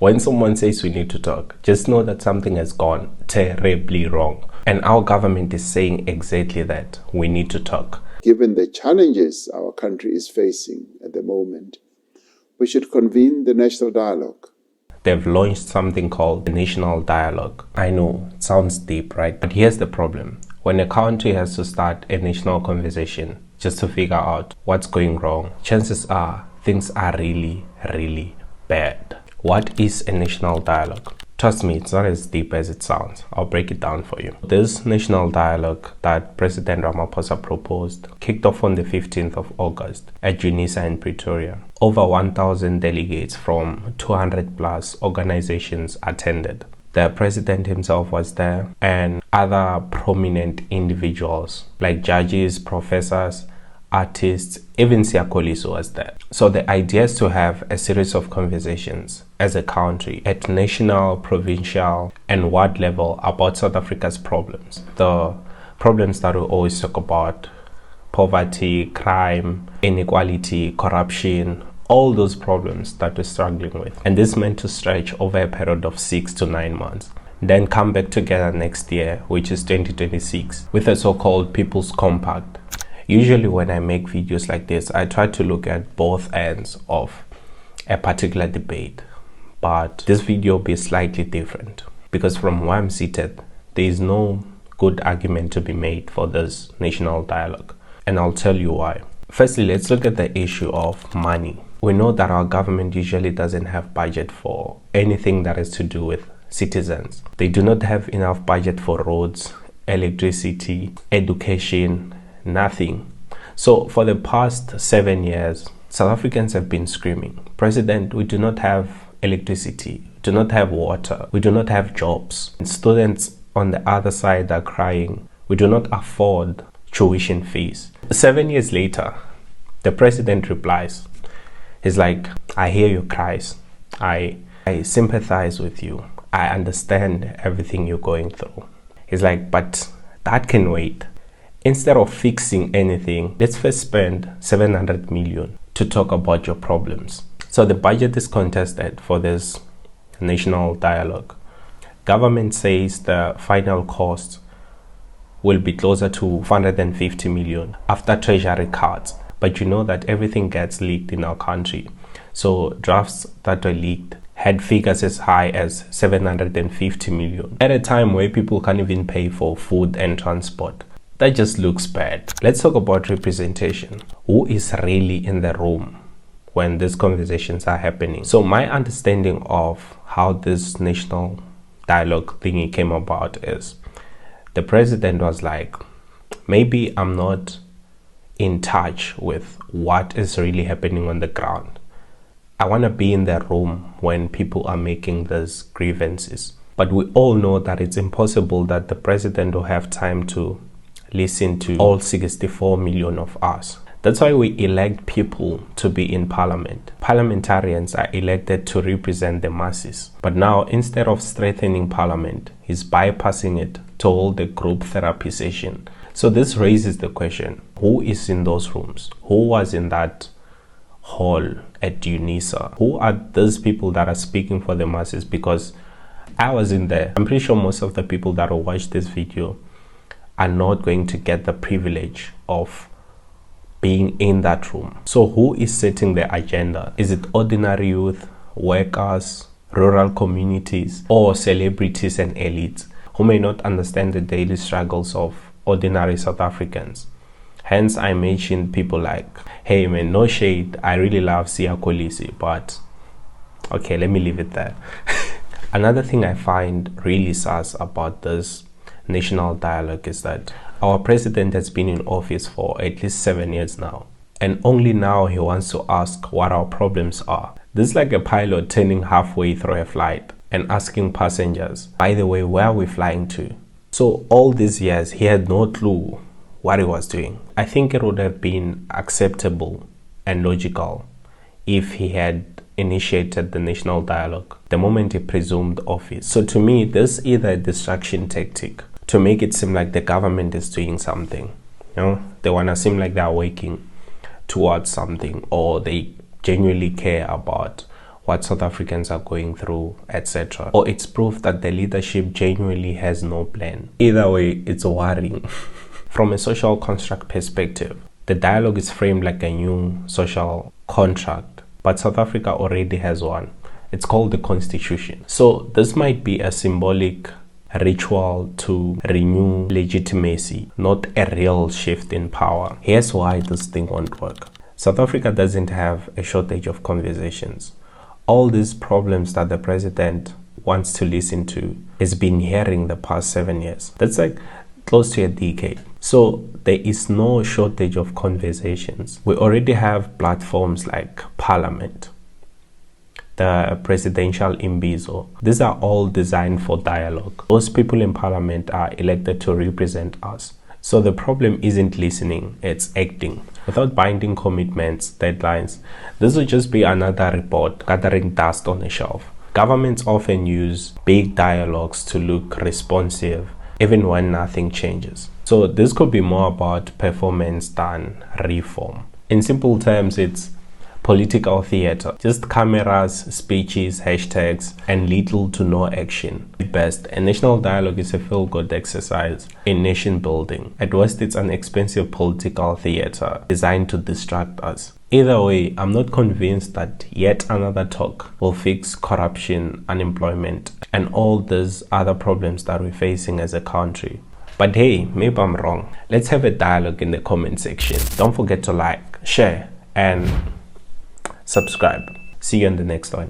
When someone says we need to talk, just know that something has gone terribly wrong. And our government is saying exactly that. We need to talk. Given the challenges our country is facing at the moment, we should convene the national dialogue. They've launched something called the National Dialogue. I know, it sounds deep, right? But here's the problem. When a country has to start a national conversation just to figure out what's going wrong, chances are things are really, really bad. What is a national dialogue? Trust me, it's not as deep as it sounds. I'll break it down for you. This national dialogue that President Ramaphosa proposed kicked off on the 15th of August at UNISA in Pretoria. Over 1,000 delegates from 200 plus organizations attended. The president himself was there and other prominent individuals like judges, professors, artists, even Siakoliso was there. So the idea is to have a series of conversations as a country at national, provincial, and ward level about South Africa's problems. The problems that we always talk about: poverty, crime, inequality, corruption, all those problems that we're struggling with. And this meant to stretch over a period of 6 to 9 months. Then come back together next year, which is 2026, with a so-called People's Compact. Usually when I make videos like this, I try to look at both ends of a particular debate. But this video will be slightly different because from where I'm seated, there is no good argument to be made for this national dialogue. And I'll tell you why. Firstly, let's look at the issue of money. We know that our government usually doesn't have budget for anything that is to do with citizens. They do not have enough budget for roads, electricity, education, nothing. So for the past 7 years, South Africans have been screaming, "President, we do not have electricity, we do not have water, we do not have jobs." And students on the other side are crying, "We do not afford tuition fees." 7 years later, the president replies, he's like, "I hear your cries. I sympathize with you. I understand everything you're going through." He's like, "But that can wait. Instead of fixing anything, let's first spend 700 million to talk about your problems." So the budget is contested for this national dialogue. Government says the final cost will be closer to 450 million after treasury cuts. But you know that everything gets leaked in our country. So drafts that were leaked had figures as high as 750 million at a time where people can't even pay for food and transport. That just looks bad. Let's talk about representation. Who is really in the room when these conversations are happening? So my understanding of how this national dialogue thingy came about is the president was like, maybe I'm not in touch with what is really happening on the ground. I want to be in the room when people are making these grievances. But we all know that it's impossible that the president will have time to listen to all 64 million of us. That's why we elect people to be in parliament. Parliamentarians are elected to represent the masses. But now, instead of strengthening parliament, he's bypassing it to hold a group therapy session. So this raises the question, who is in those rooms? Who was in that hall at UNISA? Who are those people that are speaking for the masses? Because I was in there. I'm pretty sure most of the people that will watch this video are not going to get the privilege of being in that room. So who is setting the agenda? Is it ordinary youth, workers, rural communities, or celebrities and elites who may not understand the daily struggles of ordinary South Africans? Hence, I mentioned people like, hey man, no shade, I really love Siakoliso, but okay, let me leave it there. Another thing I find really sus about this national dialogue is that our president has been in office for at least 7 years now, and only now he wants to ask what our problems are. This is like a pilot turning halfway through a flight and asking passengers, by the way, where are we flying to? So all these years, he had no clue what he was doing. I think it would have been acceptable and logical if he had initiated the national dialogue the moment he presumed office. So to me, this is either a distraction tactic to make it seem like the government is doing something. You know, they want to seem like they're working towards something, or they genuinely care about what South Africans are going through, etc. Or it's proof that the leadership genuinely has no plan. Either way, it's worrying. From a social construct perspective, the dialogue is framed like a new social contract, but South Africa already has one. It's called the Constitution. So this might be a symbolic ritual to renew legitimacy, not a real shift in power. Here's why this thing won't work. South Africa doesn't have a shortage of conversations. All these problems that the president wants to listen to has been hearing the past 7 years. That's like close to a decade. So there is no shortage of conversations. We already have platforms like Parliament, the presidential imbizo. These are all designed for dialogue. Those people in Parliament are elected to represent us. So the problem isn't listening, it's acting. Without binding commitments, deadlines, this will just be another report gathering dust on a shelf. Governments often use big dialogues to look responsive, even when nothing changes. So this could be more about performance than reform. In simple terms, it's political theater, just cameras, speeches, hashtags, and little to no action. At best, a national dialogue is a feel-good exercise in nation building. At worst, it's an expensive political theater designed to distract us. Either way, I'm not convinced that yet another talk will fix corruption, unemployment, and all these other problems that we're facing as a country. But hey, maybe I'm wrong. Let's have a dialogue in the comment section. Don't forget to like, share, and subscribe. See you in the next one.